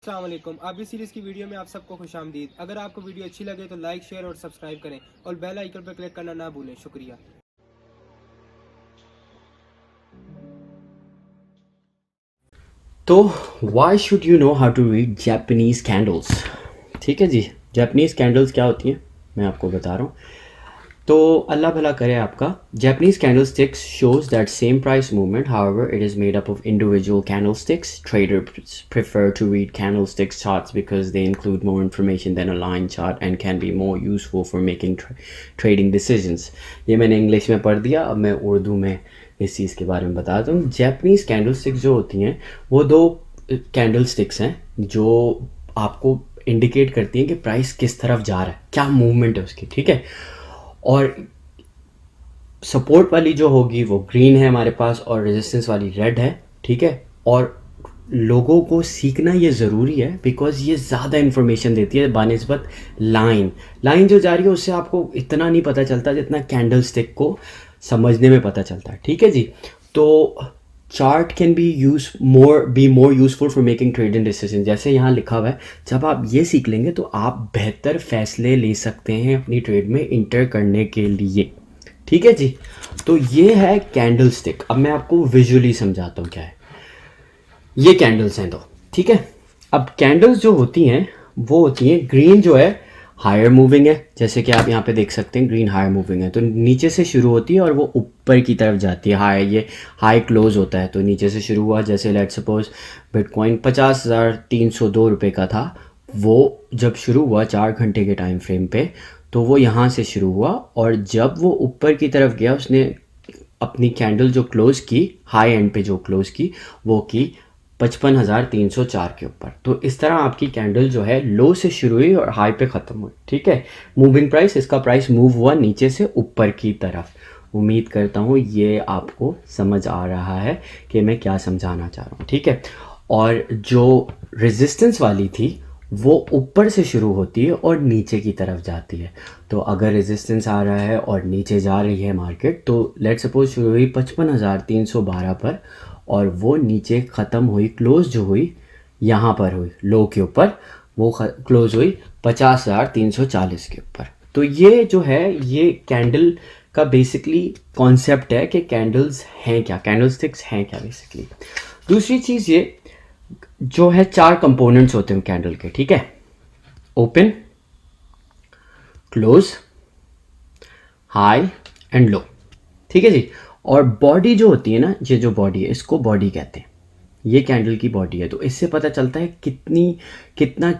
अस्सलाम वालेकुम। आप इस सीरीज़ की वीडियो में आप सबको खुशामदीद। अगर आपको वीडियो अच्छी लगे तो लाइक शेयर और सब्सक्राइब करें और बेल आइकन पर क्लिक करना ना भूलें। शुक्रिया। तो why should you know how to read Japanese candles. ठीक है जी, जापानीज़ कैंडल्स क्या होती हैं मैं आपको बता रहा हूँ। तो अल्लाह भला करे आपका। Japanese candle sticks shows that same price movement, however it is made up of individual candle sticks. Traders prefer to read candlesticks charts because they include more information than a line chart and can be more useful for making trading decisions. ये मैंने English में पढ़ दिया, अब मैं उर्दू में इस चीज़ के बारे में बताता हूँ। जैपनीज़ कैंडल स्टिक्स जो होती हैं वो दो कैंडल स्टिक्स हैं जो आपको इंडिकेट करती हैं कि प्राइस किस तरफ जा रहा है, क्या मूवमेंट है उसकी। ठीक है, और सपोर्ट वाली जो होगी वो ग्रीन है हमारे पास और रेजिस्टेंस वाली रेड है। ठीक है, और लोगों को सीखना ये ज़रूरी है बिकॉज ये ज़्यादा इन्फॉर्मेशन देती है बानिस्बत लाइन जो जा रही है उससे आपको इतना नहीं पता चलता जितना कैंडल स्टिक को समझने में पता चलता है। ठीक है जी, तो chart can be more useful for making trading decision. जैसे यहाँ लिखा हुआ है, जब आप ये सीख लेंगे तो आप बेहतर फैसले ले सकते हैं अपनी ट्रेड में इंटर करने के लिए। ठीक है जी, तो ये है कैंडल स्टिक। अब मैं आपको विजुअली समझाता हूँ क्या है। ये कैंडल्स हैं दो, ठीक है। अब कैंडल्स जो होती हैं वो होती हैं, ग्रीन जो है हायर मूविंग है, जैसे कि आप यहाँ पे देख सकते हैं ग्रीन हायर मूविंग है, तो नीचे से शुरू होती है और वो ऊपर की तरफ जाती है। ये हाई क्लोज होता है, तो नीचे से शुरू हुआ। जैसे लेट्स सपोज बिटकॉइन 50,302 रुपये का था, वो जब शुरू हुआ 4 घंटे के टाइम फ्रेम पे, तो वो यहाँ से शुरू हुआ और जब वो ऊपर की तरफ गया उसने अपनी कैंडल जो क्लोज़ की, हाई एंड पे जो क्लोज़ की, वो की 55,304 के ऊपर। तो इस तरह आपकी कैंडल जो है लो से शुरू हुई और हाई पे ख़त्म हुई। ठीक है, मूविंग प्राइस, इसका प्राइस मूव हुआ नीचे से ऊपर की तरफ। उम्मीद करता हूँ ये आपको समझ आ रहा है कि मैं क्या समझाना चाह रहा हूँ। ठीक है, और जो रेजिस्टेंस वाली थी वो ऊपर से शुरू होती है और नीचे की तरफ जाती है। तो अगर रेजिस्टेंस आ रहा है और नीचे जा रही है मार्केट, तो लेट्स सपोज शुरू हुई 55,312 पर और वो नीचे ख़त्म हुई, क्लोज जो हुई यहाँ पर हुई लो के ऊपर, वो क्लोज हुई 50,340 के ऊपर। तो ये जो है ये कैंडल का बेसिकली कॉन्सेप्ट है कि कैंडल्स हैं क्या, कैंडल स्टिक्स हैं क्या बेसिकली। दूसरी चीज़ ये जो है, 4 कंपोनेंट्स होते हैं कैंडल के। ठीक है, open, close, high and low. ठीक है जी, और बॉडी जो होती है ना, ये जो बॉडी है इसको बॉडी कहते हैं, ये कैंडल की बॉडी है। तो इससे पता चलता है कितना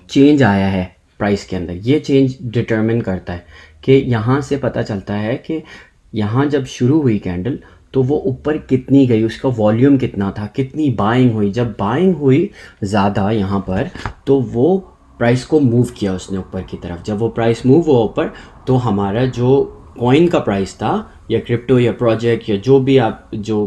चेंज आया है प्राइस के अंदर। ये चेंज डिटरमिन करता है कि यहाँ से पता चलता है कि यहाँ जब शुरू हुई कैंडल तो वो ऊपर कितनी गई, उसका वॉल्यूम कितना था, कितनी बाइंग हुई। जब बाइंग हुई ज़्यादा यहाँ पर, तो वो प्राइस को मूव किया उसने ऊपर की तरफ। जब वो प्राइस मूव हुआ ऊपर, तो हमारा जो कॉइन का प्राइस था या क्रिप्टो या प्रोजेक्ट या जो भी आप जो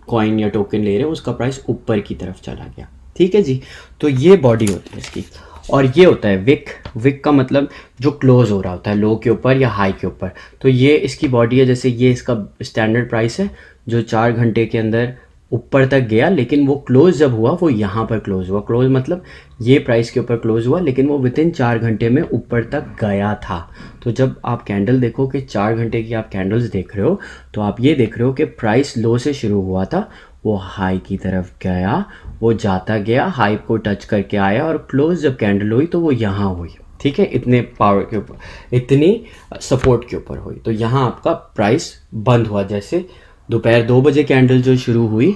कॉइन या टोकन ले रहे हो उसका प्राइस ऊपर की तरफ चला गया। ठीक है जी, तो ये बॉडी होती है इसकी। और ये होता है विक का मतलब जो क्लोज हो रहा होता है लो के ऊपर या हाई के ऊपर। तो ये इसकी बॉडी है। जैसे ये इसका स्टैंडर्ड प्राइस है जो 4 घंटे के अंदर ऊपर तक गया, लेकिन वो क्लोज जब हुआ वो यहाँ पर क्लोज हुआ। क्लोज मतलब ये प्राइस के ऊपर क्लोज हुआ, लेकिन वो विद इन 4 घंटे में ऊपर तक गया था। तो जब आप कैंडल देखो कि 4 घंटे की आप कैंडल्स देख रहे हो, तो आप ये देख रहे हो कि प्राइस लो से शुरू हुआ था, वो हाई की तरफ गया, वो जाता गया, हाई को टच करके आया और क्लोज जब कैंडल हुई तो वो यहाँ हुई। ठीक है, इतने पावर के ऊपर, इतनी सपोर्ट के ऊपर हुई। तो यहाँ आपका प्राइस बंद हुआ। जैसे दोपहर 2 बजे कैंडल जो शुरू हुई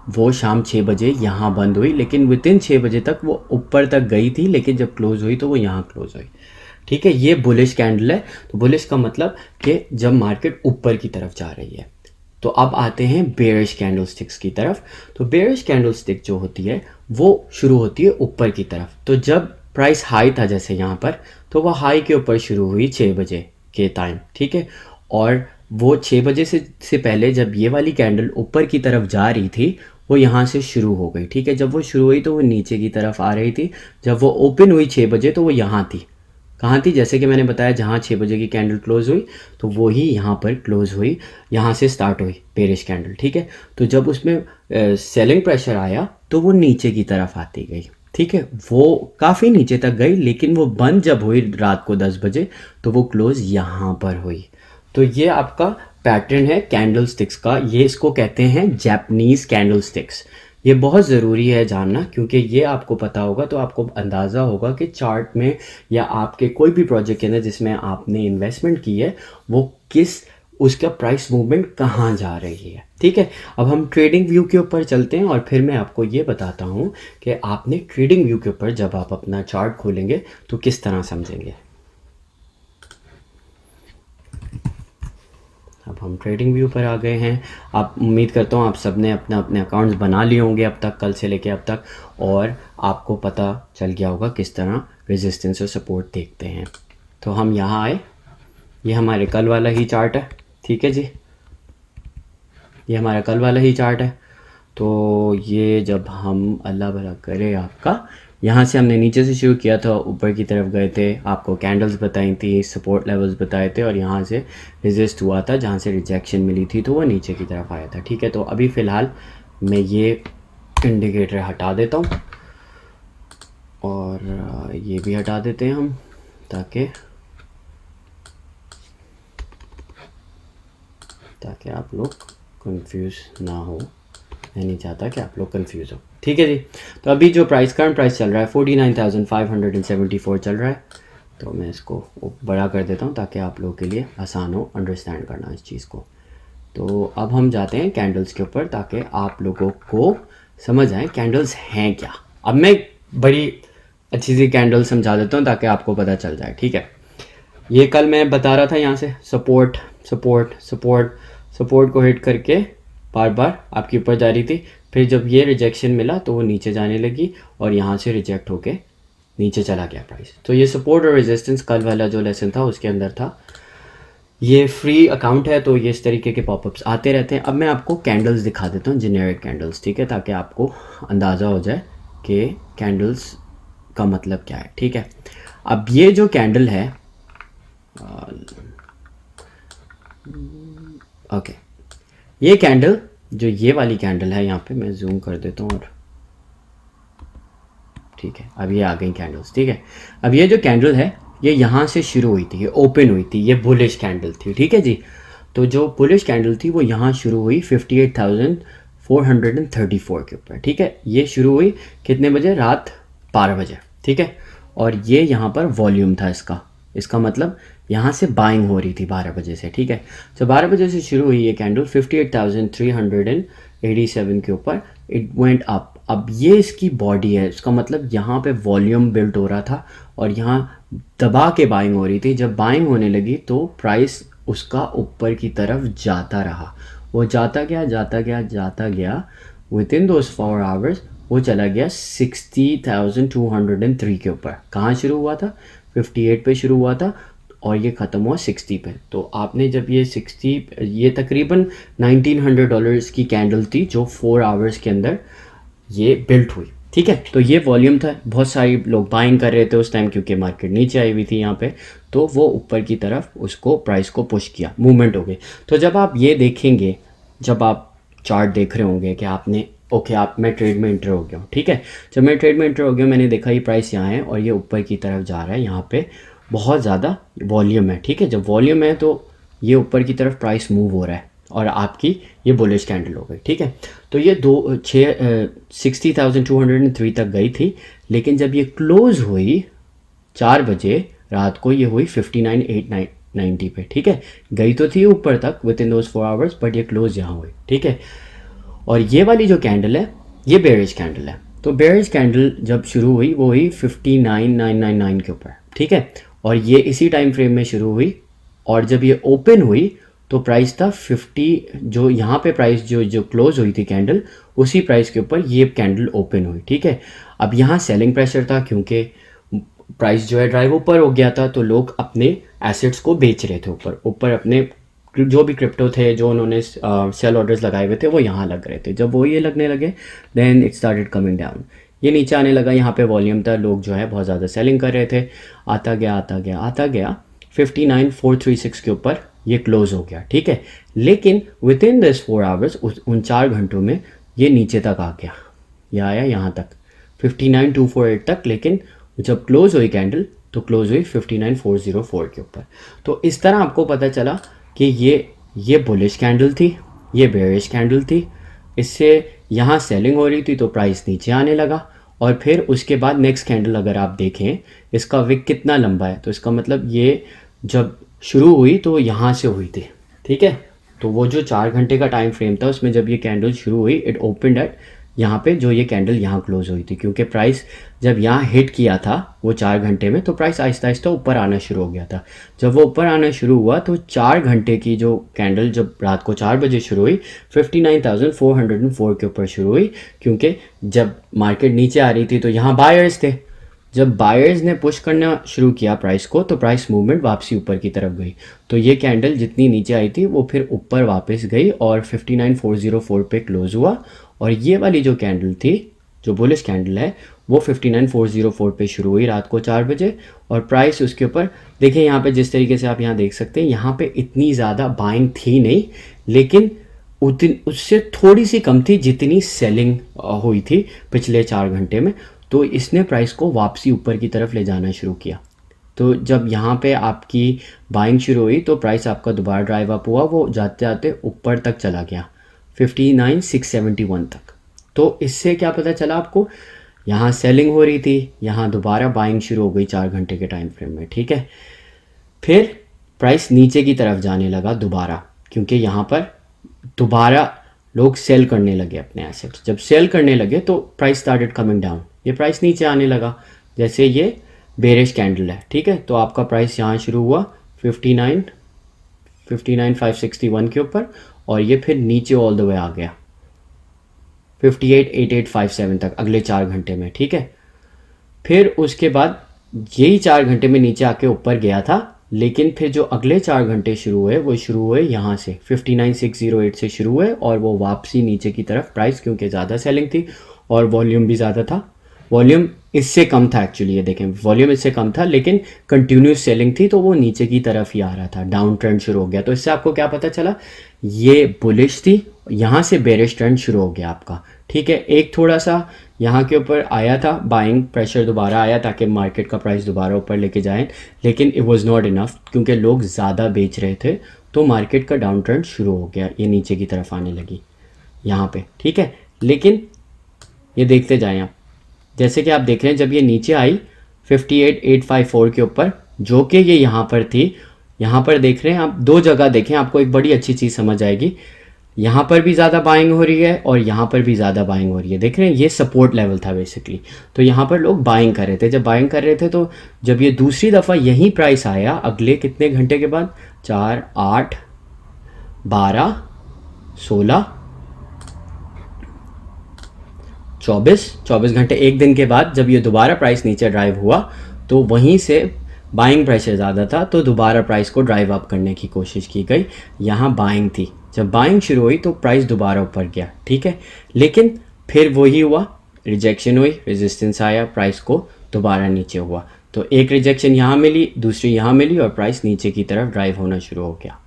वो शाम 6 बजे यहाँ बंद हुई, लेकिन विद इन 6 बजे तक वो ऊपर तक गई थी, लेकिन जब क्लोज हुई तो वो यहाँ क्लोज हुई। ठीक है, ये बुलिश कैंडल है। तो बुलिश का मतलब कि जब मार्केट ऊपर की तरफ जा रही है। तो अब आते हैं बेयरिश कैंडल स्टिक्स की तरफ। तो बेयरिश कैंडल स्टिक जो होती है वो शुरू होती है ऊपर की तरफ। तो जब प्राइस हाई था जैसे यहाँ पर, तो वह हाई के ऊपर शुरू हुई 6 बजे के टाइम। ठीक है, और वो 6 बजे से पहले जब ये वाली कैंडल ऊपर की तरफ जा रही थी वो यहाँ से शुरू हो गई। ठीक है, जब वो शुरू हुई तो वो नीचे की तरफ आ रही थी। जब वो ओपन हुई 6 बजे तो वो यहाँ थी। कहाँ थी? जैसे कि मैंने बताया, जहाँ 6 बजे की कैंडल क्लोज हुई तो वो ही यहाँ पर क्लोज हुई, यहाँ से स्टार्ट हुई बेरिश कैंडल। ठीक है, तो जब उसमें सेलिंग प्रेशर आया तो वो नीचे की तरफ आती गई। ठीक है, वो काफ़ी नीचे तक गई, लेकिन वो बंद जब हुई रात को 10 बजे तो वो क्लोज यहाँ पर हुई। तो ये आपका पैटर्न है कैंडल स्टिक्स का, ये इसको कहते हैं जापानीज कैंडल स्टिक्स। ये बहुत ज़रूरी है जानना, क्योंकि ये आपको पता होगा तो आपको अंदाज़ा होगा कि चार्ट में या आपके कोई भी प्रोजेक्ट के अंदर जिसमें आपने इन्वेस्टमेंट की है वो किस उसका प्राइस मूवमेंट कहाँ जा रही है। ठीक है, अब हम ट्रेडिंग व्यू के ऊपर चलते हैं और फिर मैं आपको ये बताता हूँ कि आपने ट्रेडिंग व्यू के ऊपर जब आप अपना चार्ट खोलेंगे तो किस तरह समझेंगे। अब हम ट्रेडिंग व्यू पर आ गए हैं। आप उम्मीद करता हूँ आप सब ने अपने अपने अकाउंट्स बना लिए होंगे अब तक, कल से लेके अब तक, और आपको पता चल गया होगा किस तरह रेजिस्टेंस और सपोर्ट देखते हैं। तो हम यहाँ आए, ये हमारे कल वाला ही चार्ट है। ठीक है जी, ये हमारा कल वाला ही चार्ट है। तो ये जब हम अल्लाह भला करे आपका, यहाँ से हमने नीचे से शुरू किया था, ऊपर की तरफ गए थे, आपको कैंडल्स बताई थी, सपोर्ट लेवल्स बताए थे, और यहाँ से रेजिस्ट हुआ था जहाँ से रिजेक्शन मिली थी तो वो नीचे की तरफ आया था। ठीक है, तो अभी फ़िलहाल मैं ये इंडिकेटर हटा देता हूँ और ये भी हटा देते हैं हम, ताकि आप लोग कंफ्यूज ना हो। मैं नहीं चाहता कि आप लोग कंफ्यूज हो। ठीक है जी, तो अभी जो करंट प्राइस चल रहा है 49,574 चल रहा है। तो मैं इसको बड़ा कर देता हूँ ताकि आप लोगों के लिए आसान हो अंडरस्टैंड करना इस चीज़ को। तो अब हम जाते हैं कैंडल्स के ऊपर ताकि आप लोगों को समझ आए कैंडल्स हैं क्या। अब मैं बड़ी अच्छी सी कैंडल समझा देता हूँ ताकि आपको पता चल जाए। ठीक है, ये कल मैं बता रहा था यहाँ से सपोर्ट सपोर्ट सपोर्ट सपोर्ट को हिट करके बार बार आपके ऊपर जा रही थी, फिर जब ये रिजेक्शन मिला तो वो नीचे जाने लगी और यहाँ से रिजेक्ट होके नीचे चला गया प्राइस। तो ये सपोर्ट और रेजिस्टेंस कल वाला जो लेसन था उसके अंदर था। ये फ्री अकाउंट है तो ये इस तरीके के पॉपअप्स आते रहते हैं। अब मैं आपको कैंडल्स दिखा देता हूँ, जेनेरिक कैंडल्स। ठीक है, ताकि आपको अंदाज़ा हो जाए कि कैंडल्स का मतलब क्या है। ठीक है, अब ये जो कैंडल है ओके, ये कैंडल जो ये वाली कैंडल है, यहाँ पे मैं जूम कर देता हूँ और ठीक है, अब ये आ गई कैंडल्स। ठीक है, अब ये जो कैंडल है ये यहाँ से शुरू हुई थी, ये ओपन हुई थी, ये बुलिश कैंडल थी। ठीक है जी, तो जो बुलिश कैंडल थी वो यहाँ शुरू हुई 58,434 के ऊपर। ठीक है, ये शुरू हुई कितने बजे? रात 12 बजे। ठीक है, और ये यहाँ पर वॉल्यूम था इसका मतलब यहाँ से बाइंग हो रही थी 12 बजे से। ठीक है, तो 12 बजे से शुरू हुई ये कैंडल 58,387 के ऊपर, इट वेंट अप। अब ये इसकी बॉडी है, इसका मतलब यहाँ पे वॉल्यूम बिल्ड हो रहा था और यहाँ दबा के बाइंग हो रही थी। जब बाइंग होने लगी तो प्राइस उसका ऊपर की तरफ जाता रहा, वो जाता गया विद इन दोज 4 आवर्स वो चला गया 60,203 के ऊपर। कहाँ शुरू हुआ था? 58 पे शुरू हुआ था और ये ख़त्म हुआ 60 पे। तो आपने जब ये 60, ये तकरीबन $1900 की कैंडल थी जो 4 आवर्स के अंदर ये बिल्ट हुई। ठीक है, तो ये वॉल्यूम था, बहुत सारे लोग बाइंग कर रहे थे उस टाइम क्योंकि मार्केट नीचे आई हुई थी यहाँ पे, तो वो ऊपर की तरफ उसको प्राइस को पुश किया, मूवमेंट हो गई। तो जब आप ये देखेंगे, जब आप चार्ट देख रहे होंगे कि आपने मैं ट्रेड में इंटर हो गया हूँ। ठीक है, जब मैं ट्रेड में इंटर हो गया, मैंने देखा ये प्राइस यहाँ है और ये ऊपर की तरफ जा रहा है, यहाँ पे बहुत ज़्यादा वॉल्यूम है। ठीक है, जब वॉल्यूम है तो ये ऊपर की तरफ प्राइस मूव हो रहा है और आपकी ये बुलिश कैंडल हो गई। ठीक है, तो ये 60,203 तक गई थी, लेकिन जब ये क्लोज हुई 4 बजे रात को, ये हुई 59,890 पे। ठीक है, गई तो थी ऊपर तक with in those 4 hours, but ये क्लोज यहाँ हुई। ठीक है, और ये वाली जो कैंडल है ये बेयरिश कैंडल है। तो बेयरिश कैंडल जब शुरू हुई वो हुई 59,999 के ऊपर। ठीक है, और ये इसी टाइम फ्रेम में शुरू हुई और जब ये ओपन हुई तो प्राइस था 50, जो यहाँ पे प्राइस जो क्लोज हुई थी कैंडल, उसी प्राइस के ऊपर ये कैंडल ओपन हुई। ठीक है, अब यहाँ सेलिंग प्रेशर था क्योंकि प्राइस जो है ड्राइव ऊपर हो गया था, तो लोग अपने एसेट्स को बेच रहे थे ऊपर अपने जो भी क्रिप्टो थे जो उन्होंने सेल ऑर्डर्स लगाए हुए थे वो यहाँ लग रहे थे। जब वो ये लगने लगे then it started coming down, ये नीचे आने लगा। यहाँ पे वॉल्यूम था, लोग जो है बहुत ज़्यादा सेलिंग कर रहे थे, आता गया 59,436 के ऊपर ये क्लोज हो गया। ठीक है, लेकिन विद इन दिस 4 आवर्स, उन 4 घंटों में ये नीचे तक आ गया, ये आया यहाँ तक 59248 तक, लेकिन जब क्लोज हुई कैंडल तो क्लोज हुई 59404 के ऊपर। तो इस तरह आपको पता चला कि ये बुलिश कैंडल थी, ये बेयरिश कैंडल थी, इससे यहाँ सेलिंग हो रही थी तो प्राइस नीचे आने लगा। और फिर उसके बाद नेक्स्ट कैंडल अगर आप देखें, इसका विक कितना लंबा है, तो इसका मतलब ये जब शुरू हुई तो यहाँ से हुई थी, ठीक है। तो वो जो 4 घंटे का टाइम फ्रेम था उसमें जब ये कैंडल शुरू हुई, इट ओपनड एट यहाँ पे, जो ये कैंडल यहाँ क्लोज हुई थी, क्योंकि प्राइस जब यहाँ हिट किया था वो 4 घंटे में, तो प्राइस आहिस्ता आहिस्ता ऊपर आना शुरू हो गया था। जब वो ऊपर आना शुरू हुआ तो 4 घंटे की जो कैंडल जब रात को 4 बजे शुरू हुई 59,404 के ऊपर शुरू हुई, क्योंकि जब मार्केट नीचे आ रही थी तो यहाँ बायर्स थे। जब बायर्स ने पुश करना शुरू किया प्राइस को तो प्राइस मूवमेंट वापसी ऊपर की तरफ गई। तो ये कैंडल जितनी नीचे आई थी वो फिर ऊपर वापस गई और 59404 पे क्लोज हुआ। और ये वाली जो कैंडल थी, जो बुलिश कैंडल है, वो 59404 पे शुरू हुई रात को 4 बजे और प्राइस उसके ऊपर देखिए, यहाँ पे जिस तरीके से आप यहाँ देख सकते हैं, यहाँ पे इतनी ज़्यादा बाइंग थी नहीं, लेकिन उससे थोड़ी सी कम थी जितनी सेलिंग हुई थी पिछले 4 घंटे में। तो इसने प्राइस को वापसी ऊपर की तरफ ले जाना शुरू किया। तो जब यहाँ पे आपकी बाइंग शुरू हुई तो प्राइस आपका दोबारा ड्राइव अप हुआ, वो जाते जाते ऊपर तक चला गया 59,671 तक। तो इससे क्या पता चला आपको, यहाँ सेलिंग हो रही थी, यहाँ दोबारा बाइंग शुरू हो गई 4 घंटे के टाइम फ्रेम में, ठीक है। फिर प्राइस नीचे की तरफ जाने लगा दोबारा, क्योंकि यहाँ पर दोबारा लोग सेल करने लगे अपने एसेट्स। जब सेल करने लगे तो प्राइस स्टार्टेड कमिंग डाउन, ये प्राइस नीचे आने लगा। जैसे ये बेरिश कैंडल है, ठीक है, तो आपका प्राइस यहाँ शुरू हुआ 59,561 के ऊपर और ये फिर नीचे ऑल द वे आ गया 58,8857 तक अगले 4 घंटे में, ठीक है। फिर उसके बाद यही 4 घंटे में नीचे आके ऊपर गया था, लेकिन फिर जो अगले 4 घंटे शुरू हुए वो शुरू हुए यहाँ से 59,608 से शुरू हुए और वो वापसी नीचे की तरफ, प्राइस क्योंकि ज़्यादा सेलिंग थी और वॉल्यूम भी ज़्यादा था। वॉल्यूम इससे कम था एक्चुअली, ये देखें वॉल्यूम इससे कम था, लेकिन कंटिन्यूस सेलिंग थी तो वो नीचे की तरफ ही आ रहा था, डाउन ट्रेंड शुरू हो गया। तो इससे आपको क्या पता चला, ये बुलिश थी, यहाँ से बेरिश ट्रेंड शुरू हो गया आपका, ठीक है। एक थोड़ा सा यहाँ के ऊपर आया था, बाइंग प्रेशर दोबारा आया ताकि मार्केट का प्राइस दोबारा ऊपर लेके जाएं, लेकिन इट वाज नॉट इनफ, क्योंकि लोग ज़्यादा बेच रहे थे तो मार्केट का डाउन ट्रेंड शुरू हो गया, ये नीचे की तरफ आने लगी यहाँ पे, ठीक है। लेकिन ये देखते जाएं आप, जैसे कि आप देख रहे हैं जब ये नीचे आई 58,854 के ऊपर, जो कि ये यहाँ पर थी, यहाँ पर देख रहे हैं आप, 2 जगह देखें आपको एक बड़ी अच्छी चीज़ समझ आएगी। यहाँ पर भी ज़्यादा बाइंग हो रही है और यहाँ पर भी ज़्यादा बाइंग हो रही है, देख रहे हैं, ये सपोर्ट लेवल था बेसिकली। तो यहाँ पर लोग बाइंग कर रहे थे। जब बाइंग कर रहे थे तो जब ये दूसरी दफ़ा यही प्राइस आया अगले कितने घंटे के बाद, 4, 8, 12, 16, 24 घंटे, एक दिन के बाद जब ये दोबारा प्राइस नीचे ड्राइव हुआ तो वहीं से बाइंग प्रेशर ज़्यादा था तो दोबारा प्राइस को ड्राइव अप करने की कोशिश की गई। यहाँ बाइंग थी, जब बाइंग शुरू हुई तो प्राइस दोबारा ऊपर गया, ठीक है। लेकिन फिर वही हुआ, रिजेक्शन हुई, रेजिस्टेंस आया, प्राइस को दोबारा नीचे हुआ। तो एक रिजेक्शन यहाँ मिली, दूसरी यहाँ मिली और प्राइस नीचे की तरफ ड्राइव होना शुरू हो गया।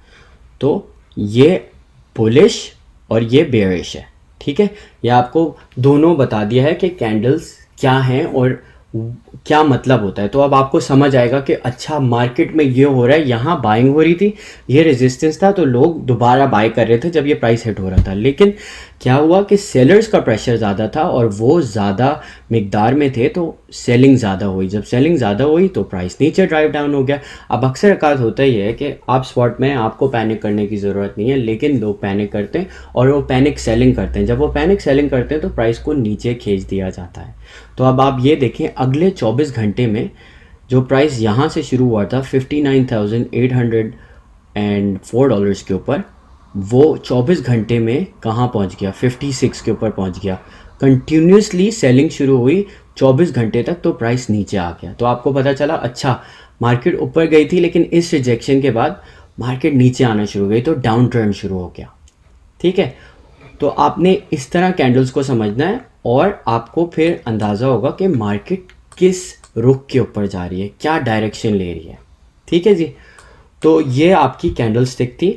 तो ये बुलिश और ये बेयरिश है, ठीक है। ये आपको दोनों बता दिया है कि कैंडल्स क्या हैं और क्या मतलब होता है। तो अब आपको समझ आएगा कि अच्छा मार्केट में ये हो रहा है, यहाँ बाइंग हो रही थी, ये रेजिस्टेंस था तो लोग दोबारा बाय कर रहे थे जब ये प्राइस हिट हो रहा था। लेकिन क्या हुआ कि सेलर्स का प्रेशर ज़्यादा था और वो ज़्यादा मिकदार में थे तो सेलिंग ज़्यादा हुई। जब सेलिंग ज़्यादा हुई तो प्राइस नीचे ड्राइव डाउन हो गया। अब अक्सर अकात होता ही है कि आप स्पॉट में, आपको पैनिक करने की ज़रूरत नहीं है, लेकिन लोग पैनिक करते हैं और वो पैनिक सेलिंग करते हैं। जब वो पैनिक सेलिंग करते हैं तो प्राइस को नीचे खींच दिया जाता है। तो अब आप ये देखें अगले 24 घंटे में जो प्राइस यहाँ से शुरू हुआ था 59,804 डॉलर्स के ऊपर, वो 24 घंटे में कहाँ पहुँच गया, 56 के ऊपर पहुँच गया। कंटिन्यूसली सेलिंग शुरू हुई 24 घंटे तक तो प्राइस नीचे आ गया। तो आपको पता चला अच्छा मार्केट ऊपर गई थी लेकिन इस रिजेक्शन के बाद मार्केट नीचे आना शुरू हो गई तो डाउन ट्रेंड शुरू हो गया, ठीक है। तो आपने इस तरह कैंडल्स को समझना है और आपको फिर अंदाज़ा होगा कि मार्केट किस रुख के ऊपर जा रही है, क्या डायरेक्शन ले रही है, ठीक है जी। तो ये आपकी कैंडल स्टिक थी